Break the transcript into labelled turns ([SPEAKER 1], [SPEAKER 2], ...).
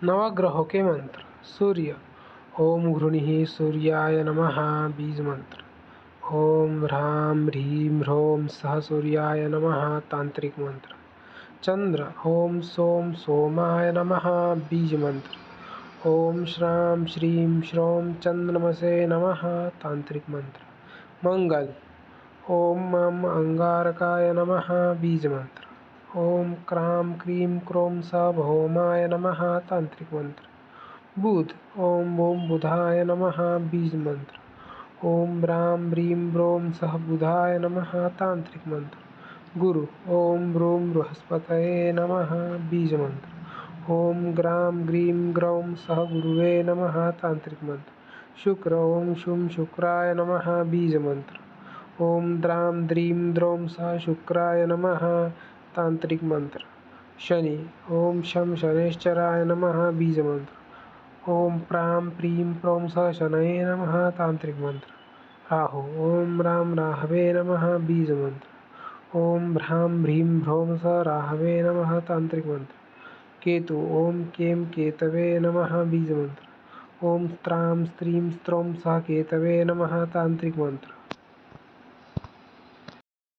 [SPEAKER 1] नवग्रहों के मंत्र। सूर्य। ओम घृणिः सूर्याय नमः बीज मंत्र। ओम ह्रां ह्रीं ह्रौं सः सूर्याय नमः तांत्रिक मंत्र। चंद्र। ओम सोम सोमाय नमः बीज मंत्र। ओम श्रां श्रीं श्रौं चंद्रमसे नमः तांत्रिक मंत्र। मंगल। ओम मम अंगारकाय नमः बीज मंत्र। ओम क्रां क्रीं क्रों स भौमाय नमः तांत्रिक मंत्र। बुध। ओम ओम बुधाय नमः बीज मंत्र। ओम ब्रां ब्रीं ब्रों सः बुधाय नमः तांत्रिक मंत्र। गुरु। ओम ब्रूं बृहस्पतये नमः बीज मंत्र। ओम ग्रां ग्रीं ग्रौं सः गुरुवे नमः तांत्रिक मंत्र। शुक्र। ओम शुं शुक्राय नमः बीज मंत्र। ओम द्रां द्रीं द्रौं सः शुक्राय नमः तांत्रिक मंत्र। शनि। ओम शं शनैश्चराय नमः बीज मंत्र। ओम प्रां प्रीं प्रौं सः शनये नमः तांत्रिक मंत्र। राहु। ओम रां राहवे नमः बीज मंत्र। ओम भ्रां भ्रीं भ्रौं सः राहवे नमः तांत्रिक मंत्र। केतु। ओम कें केतवे नमः बीज मंत्र। ओम स्त्रां स्त्रीं स्त्रौं सः केतवे नमः तांत्रिक मंत्र।